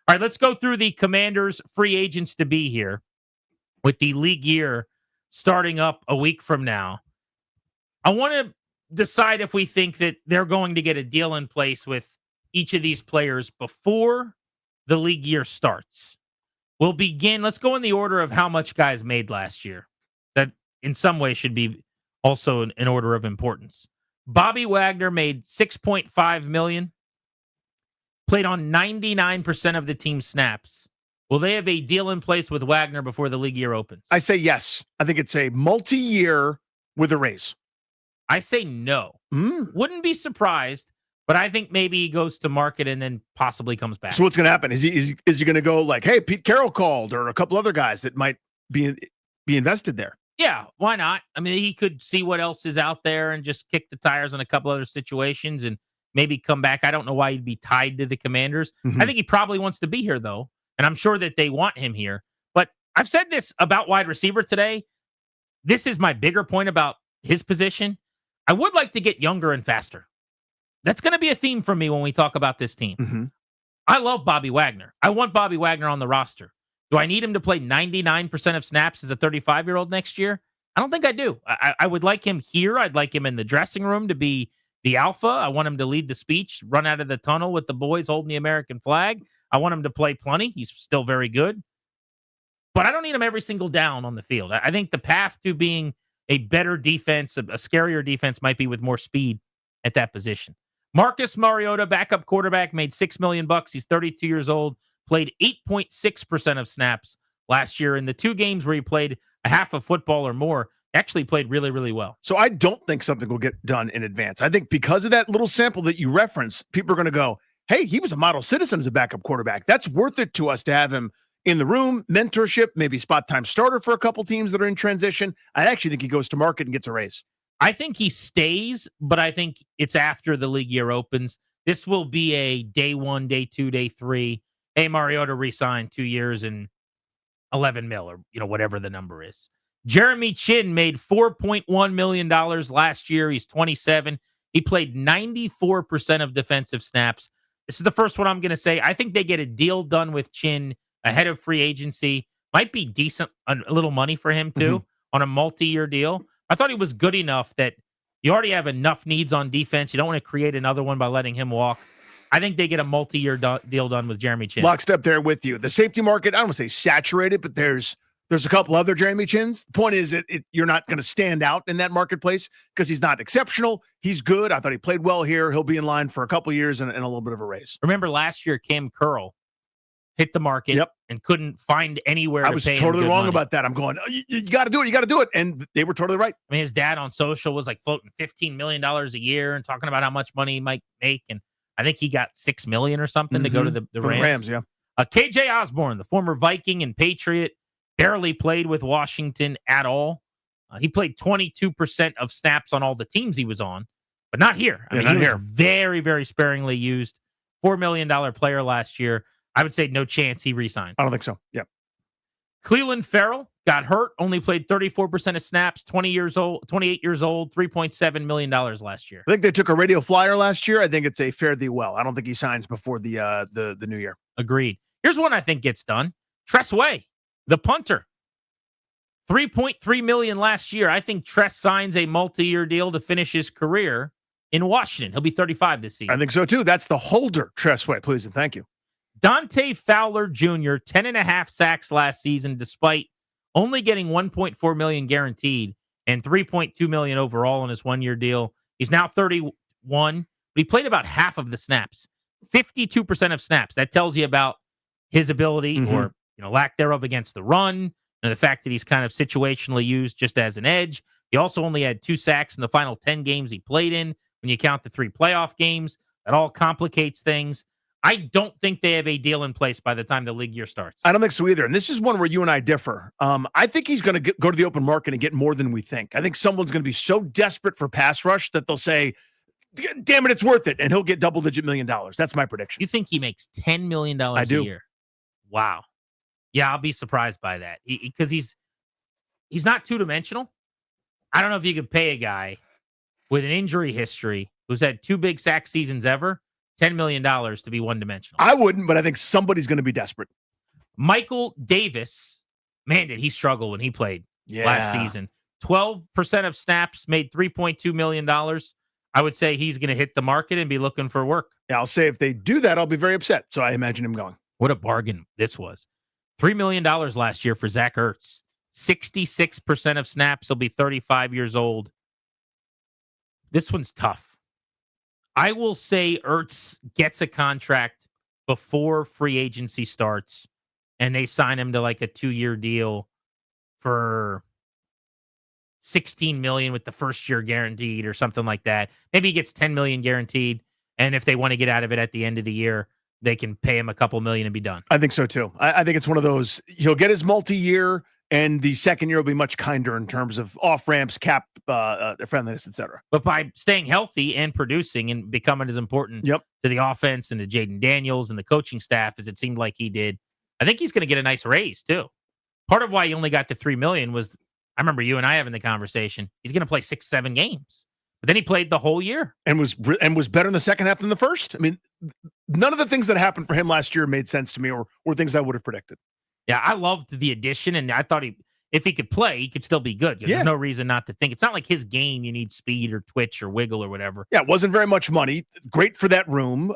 All right, let's go through the Commanders' free agents to be here with the league year starting up a week from now. I want to decide if we think that they're going to get a deal in place with each of these players before the league year starts. We'll begin. Let's go in the order of how much guys made last year. That in some way should be also in order of importance. Bobby Wagner made $6.5 million, played on 99% of the team's snaps. Will they have a deal in place with Wagner before the league year opens? I say yes. I think it's a multi-year with a raise. I say no. Wouldn't be surprised, but I think maybe he goes to market and then possibly comes back. So what's going to happen? Is he going to go like, hey, Pete Carroll called, or a couple other guys that might be invested there? Yeah, why not? I mean, he could see what else is out there and just kick the tires on a couple other situations and maybe come back. I don't know why he'd be tied to the Commanders. I think he probably wants to be here, though, and I'm sure that they want him here. But I've said this about wide receiver today. This is my bigger point about his position. I would like to get younger and faster. That's going to be a theme for me when we talk about this team. I love Bobby Wagner. I want Bobby Wagner on the roster. Do I need him to play 99% of snaps as a 35-year-old next year? I don't think I do. I would like him here. I'd like him in the dressing room to be the alpha. I want him to lead the speech, run out of the tunnel with the boys holding the American flag. I want him to play plenty. He's still very good. But I don't need him every single down on the field. I think the path to being a better defense, a scarier defense, might be with more speed at that position. Marcus Mariota, backup quarterback, made $6 million. He's 32 years old, played 8.6% of snaps last year. In the 2 games where he played a half of football or more, actually played really, really well. So I don't think something will get done in advance. I think because of that little sample that you referenced, people are going to go, hey, he was a model citizen as a backup quarterback. That's worth it to us to have him in the room, mentorship, maybe spot time starter for a couple teams that are in transition. I actually think he goes to market and gets a raise. I think he stays, but I think it's after the league year opens. This will be a day 1, day 2, day 3. Hey, Mariota re-signed 2 years and 11 mil, or whatever the number is. Jeremy Chin made $4.1 million last year. He's 27. He played 94% of defensive snaps. This is the first one I'm going to say. I think they get a deal done with Chin ahead of free agency. Might be decent, a little money for him too, on a multi-year deal. I thought he was good enough that you already have enough needs on defense. You don't want to create another one by letting him walk. I think they get a multi-year deal done with Jeremy Chin. Lockstep there with you. The safety market, I don't want to say saturated, but there's a couple other Jeremy Chins. The point is that you're not going to stand out in that marketplace because he's not exceptional. He's good. I thought he played well here. He'll be in line for a couple years and a little bit of a raise. Remember last year, Cam Curl hit the market and couldn't find anywhere. I was totally wrong about that. I'm going, oh, you got to do it. You got to do it. And they were totally right. I mean, his dad on social was like floating $15 million a year and talking about how much money he might make. And I think he got $6 million or something to go to the Rams. KJ Osborne, the former Viking and Patriot, barely played with Washington at all. He played 22% of snaps on all the teams he was on, but not here. I mean, he was very, very sparingly used. $4 million player last year. I would say no chance he resigns. I don't think so. Yep. Cleveland Farrell got hurt, only played 34% of snaps, 28 years old, $3.7 million last year. I think they took a radio flyer last year. I think it's a fare thee well. I don't think he signs before the new year. Agreed. Here's one I think gets done. Tress Way, the punter. $3.3 million last year. I think Tress signs a multi-year deal to finish his career in Washington. He'll be 35 this season. I think so too. That's the holder, Tress Way, please and thank you. Dante Fowler Jr., 10.5 sacks last season, despite only getting $1.4 million guaranteed and $3.2 million overall in his 1-year deal. He's now 31, but he played about half of the snaps, 52% of snaps. That tells you about his ability or lack thereof against the run, and the fact that he's kind of situationally used just as an edge. He also only had 2 sacks in the final 10 games he played in. When you count the 3 playoff games, that all complicates things. I don't think they have a deal in place by the time the league year starts. I don't think so either. And this is one where you and I differ. I think he's going to go to the open market and get more than we think. I think someone's going to be so desperate for pass rush that they'll say, damn it, it's worth it. And he'll get double-digit $1 million. That's my prediction. You think he makes $10 million a year? Wow. Yeah, I'll be surprised by that. Because he's not two-dimensional. I don't know if you could pay a guy with an injury history who's had 2 big sack seasons ever $10 million to be one-dimensional. I wouldn't, but I think somebody's going to be desperate. Michael Davis, man, did he struggle when he played last season. 12% of snaps, made $3.2 million. I would say he's going to hit the market and be looking for work. Yeah, I'll say if they do that, I'll be very upset. So I imagine him going. What a bargain this was. $3 million last year for Zach Ertz. 66% of snaps. He'll be 35 years old. This one's tough. I will say Ertz gets a contract before free agency starts, and they sign him to like a 2-year deal for $16 million with the first year guaranteed or something like that. Maybe he gets $10 million guaranteed, and if they want to get out of it at the end of the year, they can pay him a couple million and be done. I think so too. I think it's one of those, he'll get his multi-year, and the second year will be much kinder in terms of off-ramps, cap friendliness, etc. But by staying healthy and producing and becoming as important to the offense and to Jaden Daniels and the coaching staff as it seemed like he did, I think he's going to get a nice raise too. Part of why he only got to $3 million was, I remember you and I having the conversation, he's going to play 6-7 games. But then he played the whole year. And was better in the second half than the first. I mean, none of the things that happened for him last year made sense to me or were things I would have predicted. Yeah, I loved the addition, and I thought if he could play, he could still be good. There's no reason not to think. It's not like his game, you need speed or twitch or wiggle or whatever. Yeah, it wasn't very much money. Great for that room.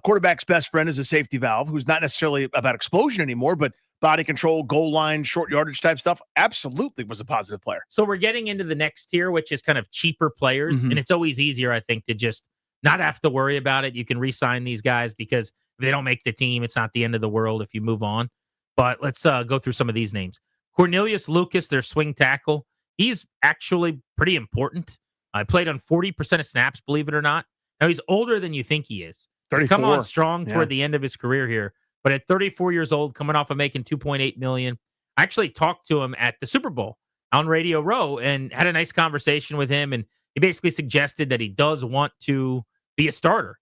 Quarterback's best friend is a safety valve, who's not necessarily about explosion anymore, but body control, goal line, short yardage type stuff, absolutely was a positive player. So we're getting into the next tier, which is kind of cheaper players, and it's always easier, I think, to just not have to worry about it. You can re-sign these guys because if they don't make the team, it's not the end of the world if you move on. But let's go through some of these names. Cornelius Lucas, their swing tackle. He's actually pretty important. I played on 40% of snaps, believe it or not. Now, he's older than you think he is. 34. He's come on strong toward the end of his career here. But at 34 years old, coming off of making $2.8 million, I actually talked to him at the Super Bowl on Radio Row and had a nice conversation with him. And he basically suggested that he does want to be a starter.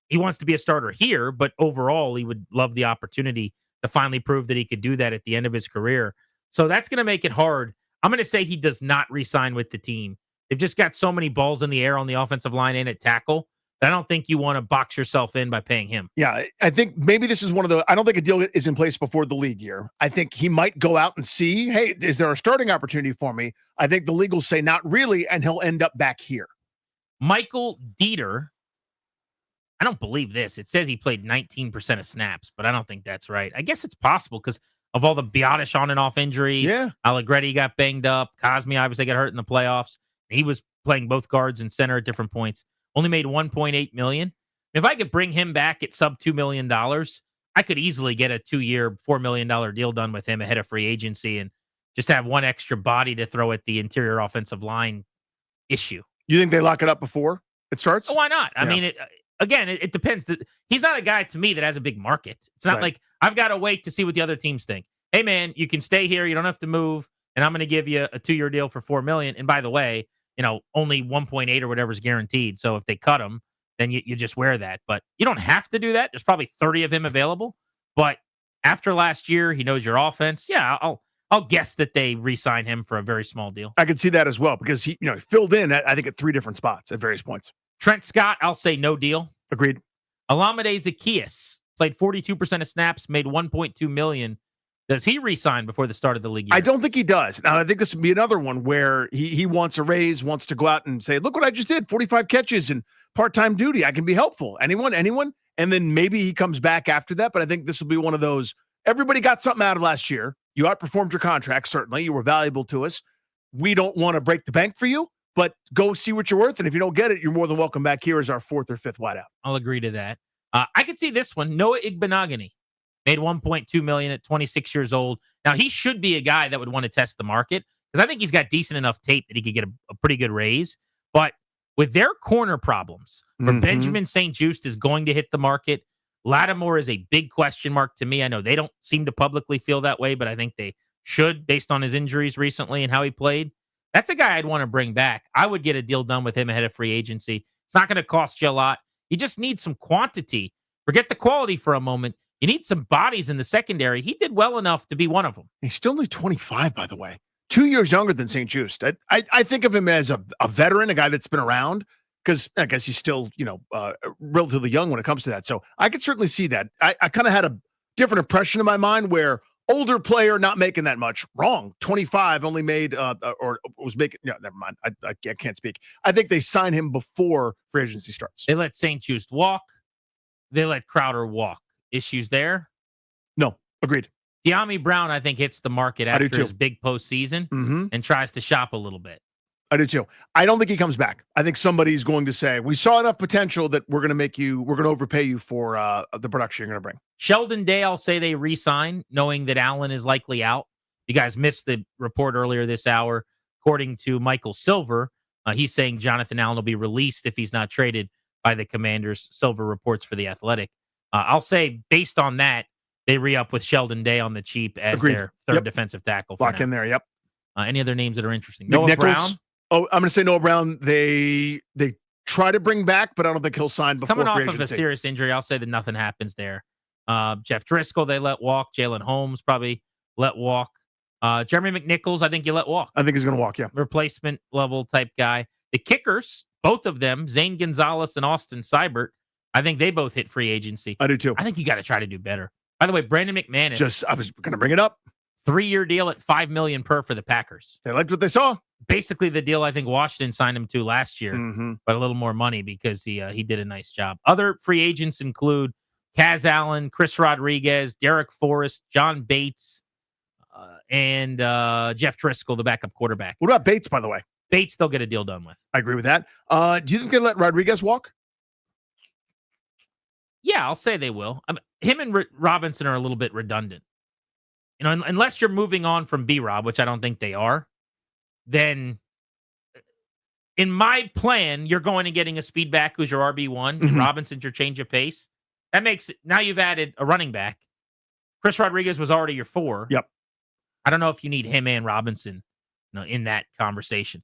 He wants to be a starter here, but overall, he would love the opportunity to finally prove that he could do that at the end of his career. So that's going to make it hard. I'm going to say he does not re-sign with the team. They've just got so many balls in the air on the offensive line and at tackle that I don't think you want to box yourself in by paying him. Yeah, I think maybe this is one of the, I don't think a deal is in place before the league year. I think he might go out and see, hey, is there a starting opportunity for me? I think the league will say not really, and he'll end up back here. Michael Dieter, I don't believe this. It says he played 19% of snaps, but I don't think that's right. I guess it's possible because of all the Biotish on and off injuries. Yeah. Allegretti got banged up. Cosme obviously got hurt in the playoffs. He was playing both guards and center at different points. Only made $1.8 million. If I could bring him back at sub $2 million, I could easily get a 2-year, $4 million deal done with him ahead of free agency and just have one extra body to throw at the interior offensive line issue. You think they lock it up before it starts? Oh, why not? I mean, it depends. He's not a guy to me that has a big market. It's not like I've got to wait to see what the other teams think. Hey, man, you can stay here. You don't have to move. And I'm going to give you a 2-year deal for $4 million. And by the way, only 1.8 or whatever is guaranteed. So if they cut him, then you just wear that. But you don't have to do that. There's probably 30 of him available. But after last year, he knows your offense. Yeah, I'll guess that they re-sign him for a very small deal. I could see that as well because he filled in, I think, at 3 different spots at various points. Trent Scott, I'll say no deal. Agreed. Alameda Zaccheaus played 42% of snaps, made $1.2 million. Does he re-sign before the start of the league year? I don't think he does. Now, I think this would be another one where he wants a raise, wants to go out and say, look what I just did, 45 catches and part-time duty. I can be helpful. Anyone? And then maybe he comes back after that. But I think this will be one of those, everybody got something out of last year. You outperformed your contract, certainly. You were valuable to us. We don't want to break the bank for you, but go see what you're worth. And if you don't get it, you're more than welcome back here as our 4th or 5th wideout. I'll agree to that. I could see this one. Noah Igbenogany made $1.2 million at 26 years old. Now, he should be a guy that would want to test the market because I think he's got decent enough tape that he could get a pretty good raise. But with their corner problems, where Benjamin St-Juste is going to hit the market, Lattimore is a big question mark to me. I know they don't seem to publicly feel that way, but I think they should based on his injuries recently and how he played. That's a guy I'd want to bring back. I would get a deal done with him ahead of free agency. It's not going to cost you a lot. You just need some quantity. Forget the quality for a moment. You need some bodies in the secondary. He did well enough to be one of them. He's still only 25, by the way. 2 years younger than St-Juste. I think of him as a veteran, a guy that's been around. because I guess he's still, relatively young when it comes to that. So I could certainly see that. I kind of had a different impression in my mind where older player not making that much. Wrong. 25 only made or was making. No, never mind. I can't speak. I think they sign him before free agency starts. They let St. Just walk. They let Crowder walk. Issues there? No, agreed. De'Ami Brown, I think, hits the market after his big postseason and tries to shop a little bit. I do too. I don't think he comes back. I think somebody's going to say, we saw enough potential that we're going to overpay you for the production you're going to bring. Sheldon Day, I'll say they re-sign, knowing that Allen is likely out. You guys missed the report earlier this hour. According to Michael Silver, he's saying Jonathan Allen will be released if he's not traded by the Commanders. Silver reports for The Athletic. I'll say, based on that, they re-up with Sheldon Day on the cheap as their third defensive tackle. Lock in there, yep. Any other names that are interesting? Noah Brown? Oh, I'm going to say Noah Brown. They try to bring back, but I don't think he'll sign before free agency. Coming off of a serious injury, I'll say that nothing happens there. Jeff Driscoll, they let walk. Jalen Holmes probably let walk. Jeremy McNichols, I think you let walk. I think he's going to walk, yeah. Replacement level type guy. The kickers, both of them, Zane Gonzalez and Austin Seibert, I think they both hit free agency. I do too. I think you got to try to do better. By the way, Brandon McManus. I was going to bring it up. 3-year deal at $5 million per for the Packers. They liked what they saw. Basically the deal I think Washington signed him to last year, but a little more money because he did a nice job. Other free agents include Kaz Allen, Chris Rodriguez, Derek Forrest, John Bates, and Jeff Driscoll, the backup quarterback. What about Bates, by the way? Bates, they'll get a deal done with. I agree with that. Do you think they let Rodriguez walk? Yeah, I'll say they will. Him and Robinson are a little bit redundant. Unless you're moving on from B-Rob, which I don't think they are, then in my plan, you're going and getting a speed back who's your RB1, and Robinson's your change of pace. That makes it, now you've added a running back. Chris Rodriguez was already your 4. Yep. I don't know if you need him and Robinson in that conversation.